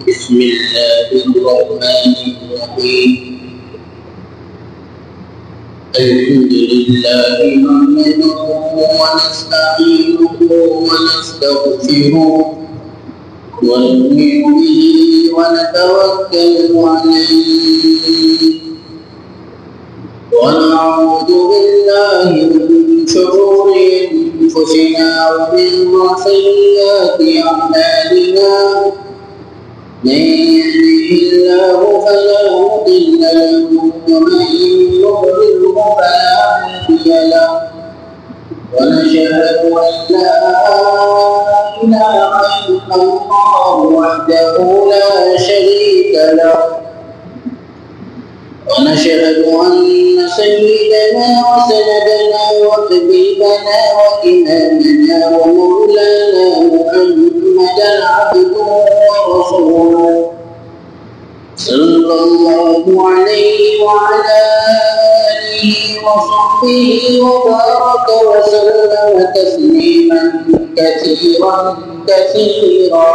بسم الله الرحمن الرحيم الحمد لله نحمده ونستعينه ونستغفره ونؤمن به ونتوكل عليه ونعوذ بالله من شرور أنفسنا ومن سيئات أعمالنا من يهده الله فلا مضل له ومن يضلل فلا هادي له ونشهد أن لا إله إلا الله وحده لا شريك له ونشهد أن سيدنا وسندنا وحبيبنا وإمامنا ومولانا محمدا عبده ورسوله صلى الله عليه وعلى آله وصحبه وبارك وسلم تسليما كثيرا كثيرا.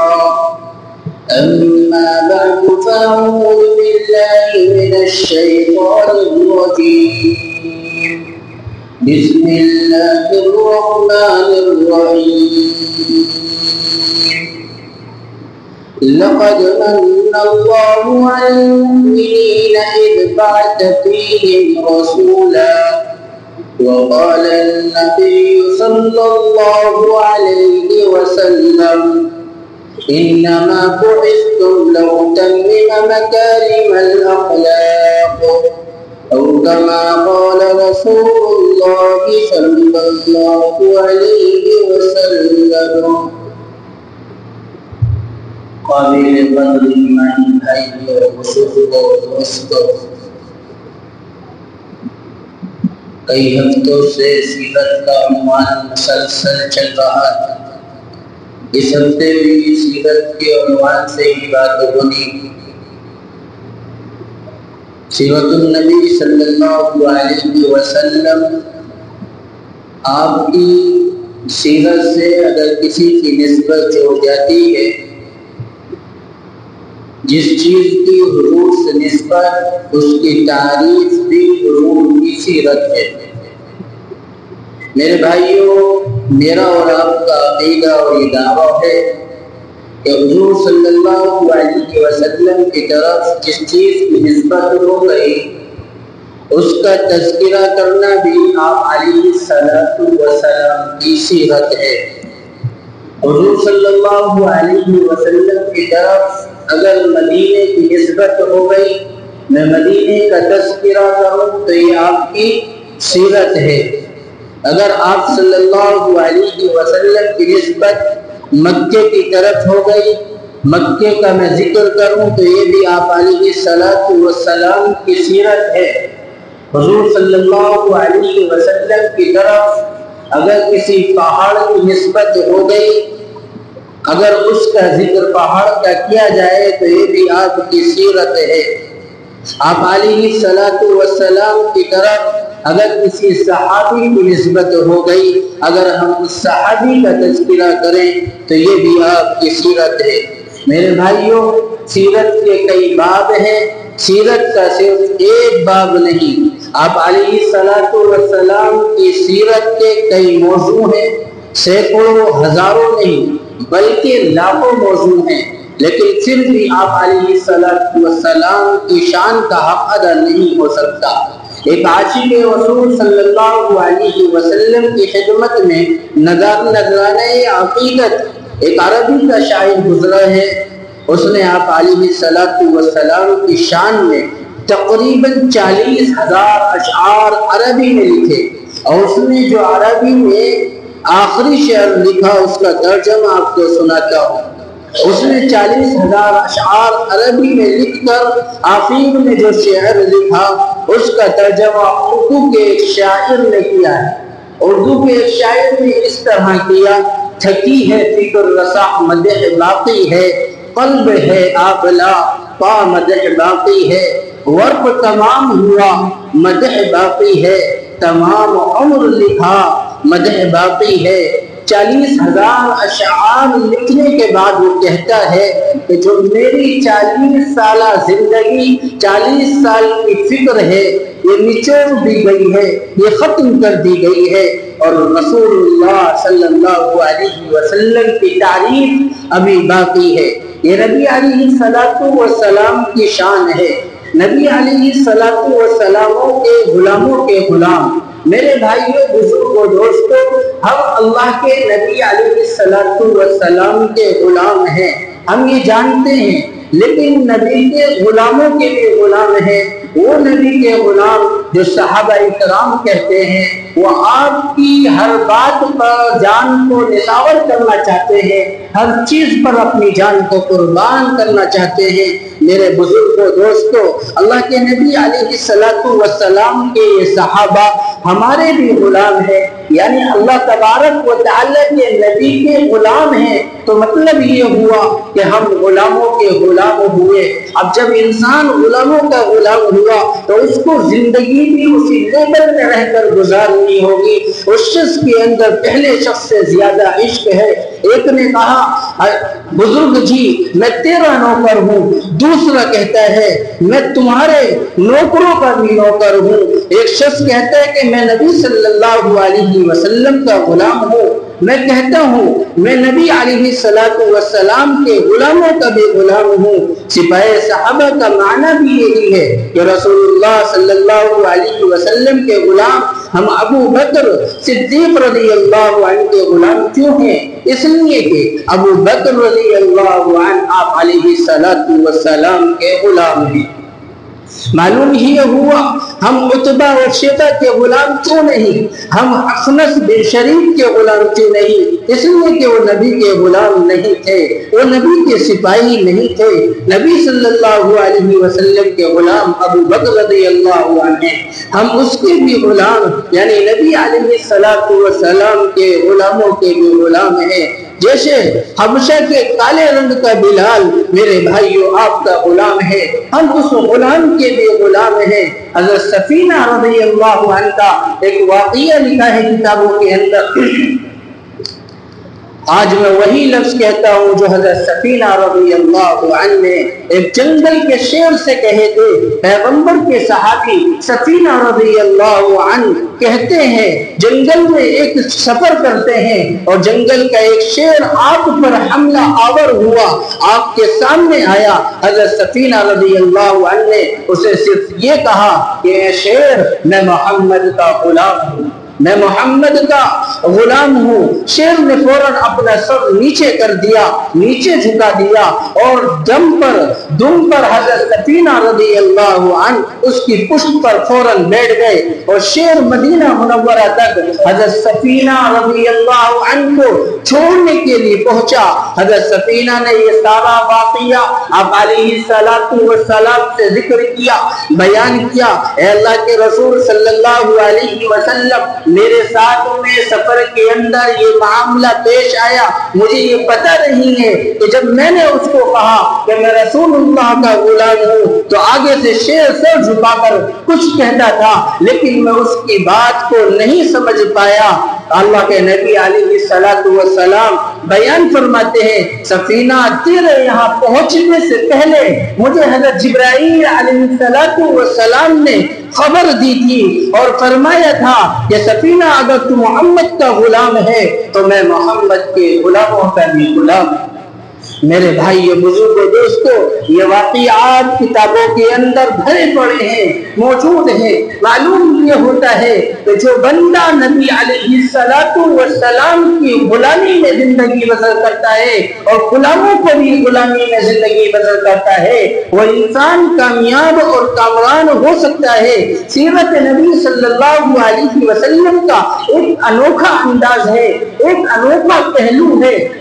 أما بعد فأعوذ بالله من الشيطان الرجيم بسم الله الرحمن الرحيم لقد من الله على المؤمنين إذ بعث فيهم رسولا وقال النبي صلى الله عليه وسلم إنما بعثتم لأتمم مكارم الأخلاق أو كما قال رسول الله صلى الله عليه وسلم. قابل قدر ایمانی بھائی اور بزرگ اور دوستوں، کئی ہفتوں سے سیرت کا عنوان مسلسل چل رہا ہے. اس ہفتے بھی سیرت کے عنوان سے ہی بات ہونی. سیرت النبی صلی اللہ علیہ وسلم، آپ کی سیرت سے اگر کسی کی نسبت ہو جاتی ہے، جس چیز کی حضور سے نسبت، اس کی تعریف بھی حضور کی سیرت ہے. میرے بھائیوں، میرا اور آپ کا عقیدہ اور یہ دعویٰ ہے کہ حضور صلی اللہ علیہ وسلم کی طرف جس چیز کی نسبت ہو گئی، اس کا تذکرہ کرنا بھی آپ علیہ السلام کی سیرت ہے. حضور صلی اللہ علیہ وسلم کی طرف اگر مدینے کی نسبت ہو گئی، میں مدینے کا تذکرہ کروں تو یہ آپ کی سیرت ہے. اگر آپ صلی اللہ علیہ وسلم کی نسبت مکے کی طرف ہو گئی، مکے کا میں ذکر کروں تو یہ بھی آپ علیہ السلام کی سیرت ہے. حضور صلی اللہ علیہ وسلم کی طرف اگر کسی پہاڑ کی نسبت ہو گئی، اگر اس کا ذکر پہاڑ کا کیا جائے تو یہ بھی آپ کی سیرت ہے. آپ علیہ السلام کی طرف اگر کسی صحابی کی نسبت ہو گئی، اگر ہم اس صحابی کا تذکرہ کریں تو یہ بھی آپ کی سیرت ہے. میرے بھائیوں، سیرت کے کئی باب ہیں، سیرت کا صرف ایک باب نہیں. آپ علیہ السلام کی سیرت کے کئی موضوع ہیں، سینکڑوں ہزاروں نہیں بلکہ لاکھوں موضوع ہیں، لیکن پھر بھی آپ علیہ السلام کی شان کا حق ادا نہیں ہو سکتا. ایک عاشق رسول صلی اللہ علیہ وسلم کی خدمت میں نذرانہ عقیدت ایک عربی کا شاعر گزرا ہے. اس نے آپ علیہ السلام کی شان میں تقریباً 40,000 اشعار عربی میں لکھے، اور اس نے جو عربی میں آخری شعر لکھا اس کا ترجمہ آپ کو سناتا ہوں. اس نے 40,000 اشعار عربی میں لکھ کر آخر میں جو شعر لکھا اس کا ترجمہ اردو کے ایک شاعر نے کیا ہے. اردو کے ایک شاعر نے اس طرح کیا: تھکی ہے فکر رسا مدح باقی ہے، قلب ہے آبلا پا مدح باقی ہے، ورق تمام ہوا مدح باقی ہے، تمام عمر لکھا مدح باقی ہے، 40,000 اشعار لکھنے کے بعد وہ کہتا ہے کہ جو میری 40 سالہ زندگی 40 سال کی فکر ہے یہ نچوڑ دی گئی ہے، یہ ختم کر دی گئی ہے، اور رسول اللہ صلی اللہ علیہ وسلم کی تعریف ابھی باقی ہے۔ یہ نبی علیہ السلام کی شان ہے، نبی علیہ السلام کے غلاموں کے غلام۔ میرے بھائیوں، بزرگوں، دوستوں، ہم اللہ کے نبی علیہ السلام کے غلام ہیں، ہم یہ جانتے ہیں، لیکن نبی کے غلاموں کے بھی غلام ہیں۔ وہ نبی کے غلام جو صحابہ کرام کہتے ہیں، وہ آپ کی ہر بات پر جان کو نثار کرنا چاہتے ہیں، ہر چیز پر اپنی جان کو قربان کرنا چاہتے ہیں۔ میرے بزرگوں، دوستوں، اللہ کے نبی علیہ السلام کے یہ صحابہ ہمارے بھی غلام ہیں، یعنی اللہ تبارک و تعالیٰ کے نبی کے غلام ہیں، تو مطلب یہ ہوا کہ ہم غلاموں کے غلام ہوئے۔ اب جب انسان غلاموں کا غلام ہوا تو اس کو زندگی بھی اسی لیول میں رہ کر گزارنی ہوگی۔ اس شخص کے اندر پہلے شخص سے زیادہ عشق ہے۔ ایک نے کہا بزرگ جی میں تیرا نوکر ہوں، دوسرا کہتا ہے میں تمہارے نوکروں کا بھی نوکر ہوں، ایک شخص کہتا ہے کہ میں نبی صلی اللہ علیہ وسلم کا غلام ہوں، میں کہتا ہوں میں نبی علیہ السلام کے غلاموں کا بھی غلام ہوں۔ سپاہی صحابہ کا معنی بھی یہی ہے کہ رسول اللہ صلی اللہ علیہ وسلم کے غلام ہم ابو بکر صدیق رضی اللہ عنہ کے غلام کیوں ہیں؟ اس لیے کہ ابو بکر رضی اللہ عنہ آپ علیہ السلام کے غلام ہیں۔ معلوم ہی ہوا ہم عتبہ اور شیبہ کے غلام کیوں نہیں، ہم اخنس بن شریف کے غلام کیوں نہیں؟ اس لیے کہ وہ نبی کے غلام نہیں تھے، وہ نبی کے سپاہی نہیں تھے۔ نبی صلی اللہ علیہ وسلم کے غلام ابو بکر رضی اللہ عنہ ہیں، ہم اس کے بھی غلام یعنی نبی علیہ السلام کے غلاموں کے بھی غلام ہیں۔ جیسے حبشہ کے کالے رنگ کا بلال میرے بھائیوں آپ کا غلام ہے، ہم اس غلام کے بھی غلام ہیں۔ حضرت سفینہ رضی اللہ عنہ کا ایک واقعہ لکھا ہے کتابوں کے اندر۔ آج میں وہی لفظ کہتا ہوں جو حضرت سفینہ رضی اللہ عنہ نے ایک جنگل کے شیر سے کہے تھے۔ پیغمبر کے صحابی سفینہ رضی اللہ عنہ کہتے ہیں جنگل میں ایک سفر کرتے ہیں اور جنگل کا ایک شیر آپ پر حملہ آور ہوا، آپ کے سامنے آیا۔ حضرت سفینہ رضی اللہ عنہ نے اسے صرف یہ کہا کہ اے شیر میں محمد کا غلام ہوں، میں محمد کا غلام ہوں۔ شیر نے فوراً اپنا سر نیچے کر دیا، نیچے جھکا دیا اور دم پر حضرت سفینہ رضی اللہ عنہ اس کی پشت پر فوراً بیٹھ گئے اور شیر مدینہ منورہ تک حضرت سفینہ رضی اللہ عنہ کو چھوڑنے کے لیے پہنچا۔ حضرت سفینہ نے یہ سارا واقعہ آپ علیہ السلام سے ذکر کیا، بیان کیا۔ اے اللہ کے رسول صلی اللہ علیہ وسلم، میرے ساتھ میں سفر کے اندر یہ معاملہ پیش آیا، مجھے یہ پتہ نہیں ہے کہ جب میں نے اس کو کہا کہ میں رسول اللہ کا غلام ہوں تو آگے سے شیر سر جھکا کر کچھ کہتا تھا، لیکن میں اس کی بات کو نہیں سمجھ پایا۔ اللہ کے نبی علیہ السلام بیان فرماتے ہیں سفینہ تیرے یہاں پہنچنے سے پہلے مجھے حضرت جبرائیل علیہ السلام نے خبر دی تھی اور فرمایا تھا کہ سفینہ اگر تو محمد کا غلام ہے تو میں محمد کے غلاموں کا بھی غلام ہوں۔ میرے بھائی بزرگوں دوستو، یہ واقعات کتابوں کے اندر بھرے پڑے ہیں، موجود ہیں۔ معلوم یہ ہوتا ہے کہ جو بندہ نبی علیہ السلام کی غلامی میں زندگی بسر کرتا ہے اور غلاموں کو بھی غلامی میں زندگی بسر کرتا ہے، وہ انسان کامیاب اور کامران ہو سکتا ہے۔ سیرت نبی صلی اللہ علیہ وسلم کا ایک انوکھا انداز ہے، ایک انوکھا پہلو ہے۔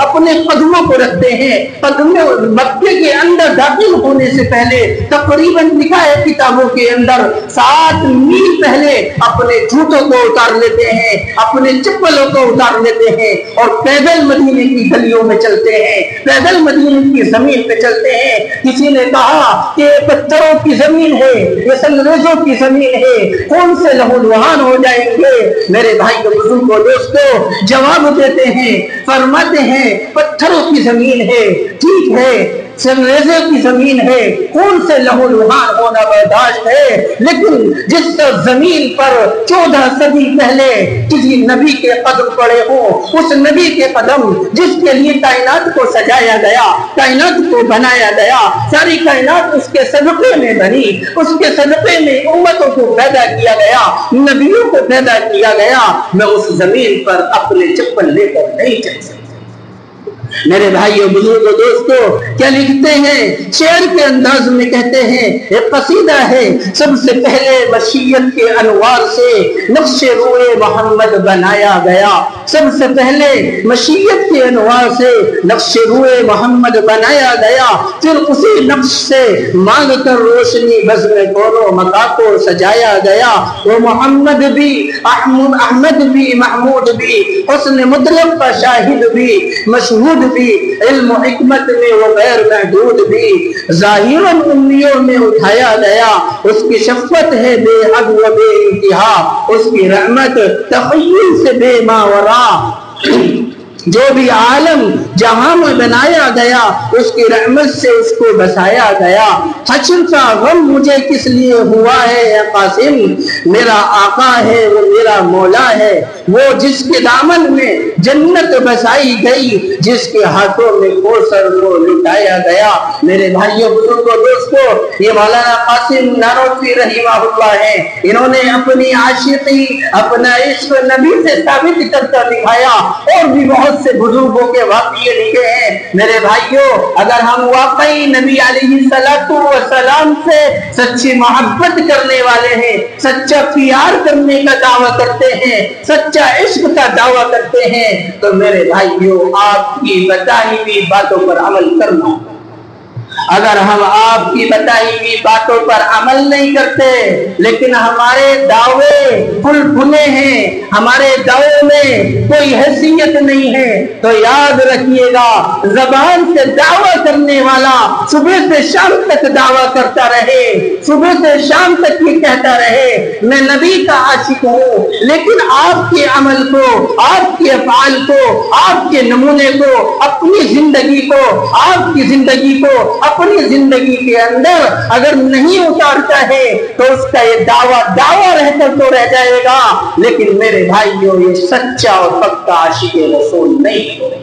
اپنے قدموں کو رکھتے ہیں. مکے کے اندر داخل ہونے سے پہلے تقریباً لکھا ہے کتابوں کے اندر 7 میل پہلے اپنے جوتوں کو اتار لیتے ہیں, اپنے چپلوں کو اتار لیتے ہیں اور پیدل مدینے کی گلیوں میں چلتے ہیں, پیدل مدینے کی زمین پہ چلتے ہیں. کسی نے کہا کہ یہ پتھروں کی زمین ہے, یہ سنگریزوں کی زمین ہے, کون سے لہو لہان ہو جائیں گے. میرے بھائی کو بزرگوں دوستو جواب دیتے ہیں, فرماتے ہیں پتھروں کی زمین ہے, ٹھیک ہے, سنگریزوں کی زمین ہے, کون سے لہو لہان ہونا برداشت ہے, لیکن جس زمین پر 14 صدی پہلے کسی نبی کے قدم پڑے ہوں, اس نبی کے قدم جس کے لیے کائنات کو سجایا گیا, کائنات کو بنایا گیا, ساری کائنات اس کے صدقے میں بنی, اس کے صدقے میں امتوں کو پیدا کیا گیا, نبیوں کو پیدا کیا گیا, میں اس زمین پر اپنے چپل لے کر نہیں چل سکتا. میرے بھائیوں بزرگوں دوستو کیا لکھتے ہیں, شعر کے انداز میں کہتے ہیں, ایک قصیدہ ہے, سب سے پہلے مشیت کے انوار سے نقش روئے محمد بنایا گیا, سب سے پہلے مشیت کے انوار سے نقش روئے محمد بنایا گیا, پھر اسی نقش سے مانگ کر روشنی بزم کونوں مکا کو سجایا گیا. وہ محمد بھی, احمد بھی, محمود بھی, حسن مطلب کا شاہد بھی, مشہود بھی, علم و حکمت میں وہ غیر محدود بھی, ظاہراً امیوں میں اٹھایا گیا, اس کی شفقت ہے بے حد و بے انتہا, اس کی رحمت تخیل سے بے ماورا. جو بھی عالم جہاں میں بنایا گیا, اس کی رحمت سے اس کو بسایا گیا. حشر کا غم مجھے کس لیے ہوا ہے اے قاسم, میرا آقا ہے وہ میرا مولا ہے, وہ جس کے دامن میں جنت بسائی گئی, جس کے ہاتھوں میں کوثر کو لٹایا گیا. میرے بھائیوں بزرگوں دوستو, یہ مولانا قاسم نانوتوی رحمہ اللہ ہے, انہوں نے اپنی عاشقی, اپنا عشق نبی سے ثابت کرتا دکھایا, اور بھی بہت سے بزرگوں کے واقعے لکھے ہیں. میرے بھائیوں, اگر ہم واقعی نبی علیہ السلام سے سچی محبت کرنے والے ہیں, سچا پیار کرنے کا دعویٰ کرتے ہیں, سچا عشق کا دعویٰ کرتے ہیں, تو میرے بھائیوں آپ کی بتائی ہوئی باتوں پر عمل کرنا. اگر ہم آپ کی بتائی ہوئی باتوں پر عمل نہیں کرتے, لیکن ہمارے دعوے پھل پھلے ہیں, ہمارے دعوے میں کوئی حیثیت نہیں ہے, تو یاد رکھیے گا زبان سے دعویٰ کرنے والا صبح سے شام تک دعویٰ کرتا رہے, صبح سے شام تک یہ کہتا رہے میں نبی کا عاشق ہوں, لیکن آپ کے عمل کو, آپ کے افعال کو, آپ کے نمونے کو, اپنی زندگی کو, آپ کی زندگی کو اپنی زندگی کے اندر اگر نہیں اتارتا ہے, تو اس کا یہ دعویٰ رہ کر تو رہ جائے گا, لیکن میرے بھائیوں یہ سچا اور پکا عاشق رسول نہیں ہو.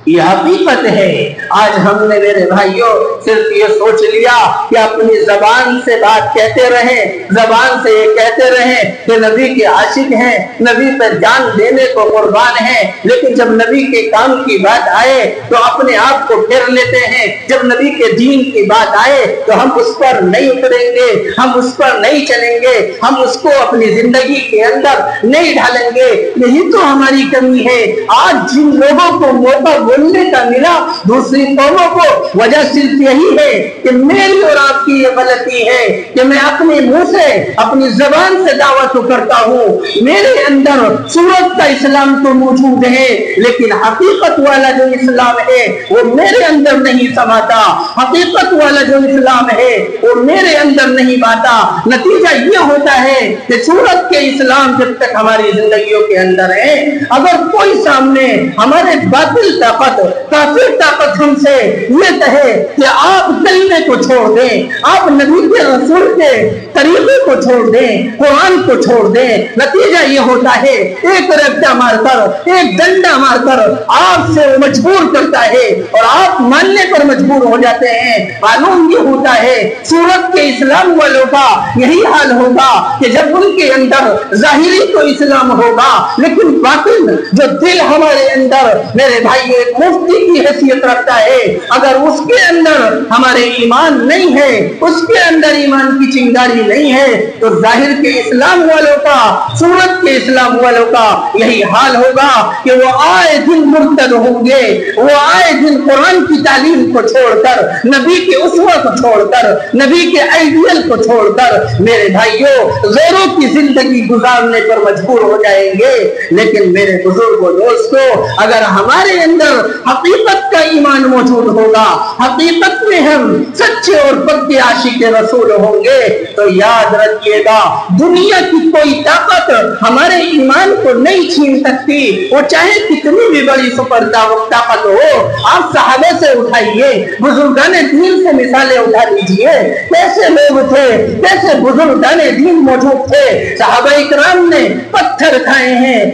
یہ حقیقت ہے. آج ہم نے میرے بھائیوں صرف یہ سوچ لیا کہ اپنی زبان سے بات کہتے رہیں, زبان سے یہ کہتے رہیں کہ نبی کے عاشق ہیں, نبی پر جان دینے کو قربان ہیں, لیکن جب نبی کے کام کی بات آئے تو اپنے آپ کو پھیر لیتے ہیں, جب نبی کے دین کی بات آئے تو ہم اس پر نہیں اتریں گے, ہم اس پر نہیں چلیں گے, ہم اس کو اپنی زندگی کے اندر نہیں ڈالیں گے. یہی تو ہماری کمی ہے. آج جن لوگوں کو موقع بولنے کا ملا دوسری قوموں کو, وجہ صرف یہی ہے کہ میری اور آپ کی یہ غلطی ہے کہ میں اپنے منہ سے, اپنی زبان سے دعوت کرتا ہوں. میرے اندر صورت کا اسلام تو موجود ہے, لیکن حقیقت والا جو اسلام ہے وہ میرے اندر نہیں سماتا, حقیقت والا جو اسلام ہے وہ میرے اندر نہیں باتا. نتیجہ یہ ہوتا ہے کہ صورت کے اسلام جب تک ہماری زندگیوں کے اندر ہے, اگر کوئی سامنے ہمارے باطل طاقت, کافر طاقت ہم سے یہ کہے کہ آپ کلمے کو چھوڑ دیں, آپ نبی کے رسول کے طریقے کو چھوڑ دیں, قرآن کو چھوڑ دیں, نتیجہ یہ ہوتا ہے ایک رگڑا مار کر, ایک ڈنڈا مار کر آپ سے مجبور کرتا ہے اور آپ ماننے پر مجبور ہو جاتے ہیں. معلوم یہ ہوتا ہے سورت کے اسلام والوں کا یہی حال ہوگا کہ جب ان کے اندر ظاہری تو اسلام ہوگا, لیکن باطن جو دل ہمارے اندر میرے بھائی ایک مفتی کی حیثیت رکھتا ہے, اگر اس کے اندر ہمارے ایمان نہیں ہے, اس کے اندر ایمان کی چنگاری نہیں ہے تو ظاہر کے اسلام والوں کا، صورت کے اسلام والوں کا یہی حال ہوگا کہ وہ آئے دن مرتد ہوں گے، وہ آئے دن قرآن کی تعلیم کو چھوڑ کر، نبی کے اسوہ کو چھوڑ کر، نبی کے آئیڈیل کو چھوڑ کر میرے بھائیوں غیروں کی زندگی گزارنے پر مجبور ہو جائیں گے۔ لیکن میرے بزرگوں دوستو، اگر ہمارے اندر حقیقت کا ایمان موجود ہوگا، حقیقت میں ہم سچے اور پکے عاشق رسول ہوں گے، تو یاد رکھیے گا دنیا کی کوئی طاقت ہمارے ایمان کو نہیں چھین سکتی، وہ چاہے کتنی بھی بڑی سپر طاقت ہو۔ آپ صحابہ سے اٹھائیے، بزرگان دین سے مثالیں اٹھا لیجئے، کیسے لوگ تھے، کیسے بزرگان دین موجود تھے۔ صحابہ اکرام نے پتھر کھائے ہیں،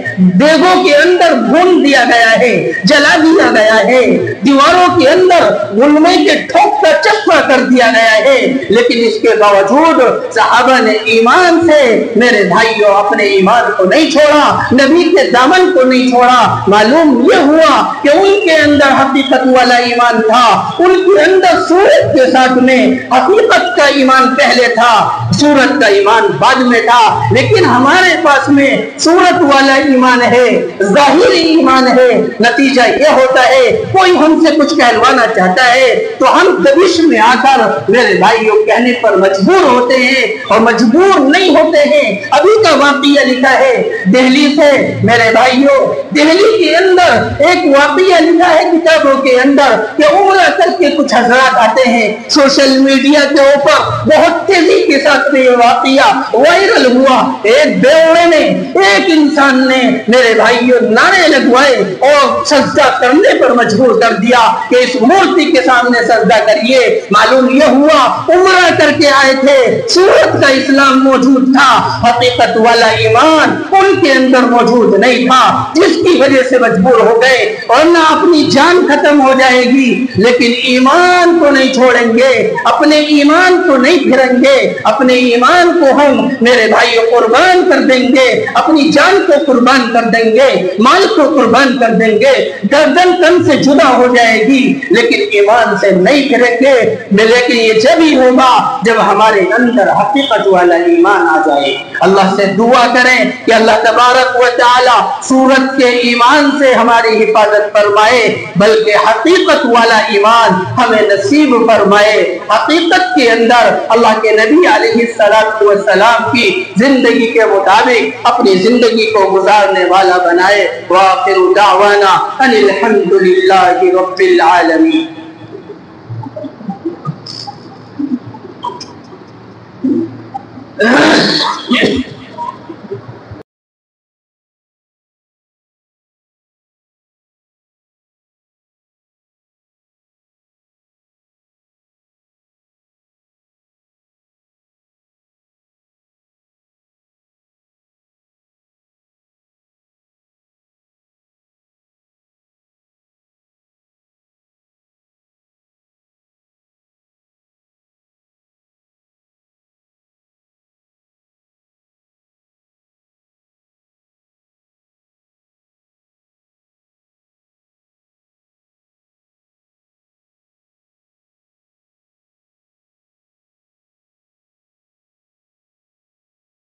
دیگوں کے اندر بھون دیا گیا ہے، جلا دیا گیا ہے، دیواروں کے اندر غلمے کے ٹھوک کا چپا کر دیا گیا ہے، لیکن اس کے باوجود صحابہ نے ایمان سے میرے بھائیوں اپنے ایمان کو نہیں چھوڑا، نبی کے دامن کو نہیں چھوڑا۔ معلوم یہ ہوا کہ ان کے اندر حقیقت والا ایمان تھا، ان کے اندر صورت کے ساتھ میں حقیقت کا ایمان پہلے تھا، صورت کا ایمان بعد میں تھا۔ لیکن ہمارے پاس میں صورت والا ایمان ہے، ظاہری ایمان ہے، نتیجہ یہ ہوتا ہے کوئی ہم سے کچھ کہلوانا چاہتا ہے تو ہم دبش میں آ کر میرے بھائیوں کہنے پر مجبور ہوتے ہیں، اور مجبور نہیں ہوتے ہیں۔ ابھی کا واقعہ لکھا ہے دہلی سے میرے بھائیوں، دہلی کے اندر ایک واقعہ لکھا ہے کتابوں کے اندر کہ عمرہ کر کے کچھ حضرات آتے ہیں، سوشل میڈیا کے اوپر بہت تیزی کے ساتھ میں یہ واقعہ وائرل ہوا۔ ایک بیوڑے نے، ایک انسان نے میرے بھائیوں نعرے لگوائے اور سجدہ کرنے پر مجبور کر دیا کہ اس مورتی کے سامنے سجدہ کریے۔ معلوم یہ ہوا عمرہ کر کے آئے تھے، صورت کا اسلام موجود تھا، حقیقت والا ایمان ان کے اندر موجود نہیں تھا، جس کی وجہ سے مجبور ہو گئے، ورنہ اپنی جان ختم ہو جائے گی لیکن ایمان کو نہیں چھوڑیں گے، اپنے ایمان کو نہیں پھریں گے، اپنے ایمان کو ہم میرے بھائیوں قربان کر دیں گے، اپنی جان کو قربان کر دیں گے، مال کو قربان کر دیں گے، گردن تن سے جدا ہو جائے گی لیکن ایمان سے نہیں پھریں گے۔ لیکن یہ جب ہی ہوگا جب ہمارے اندر حقیقت والا ایمان آ جائے۔ اللہ سے دعا کریں کہ اللہ تبارک و تعالی صورت کے ایمان سے ہماری حفاظت فرمائے، بلکہ حقیقت والا ایمان ہمیں نصیب فرمائے، حقیقت کے اندر اللہ کے نبی علیہ السلام کی زندگی کے مطابق اپنی زندگی کو گزارنے والا بنائے۔ وآخر دعوانا ان الحمد للہ رب العالمین۔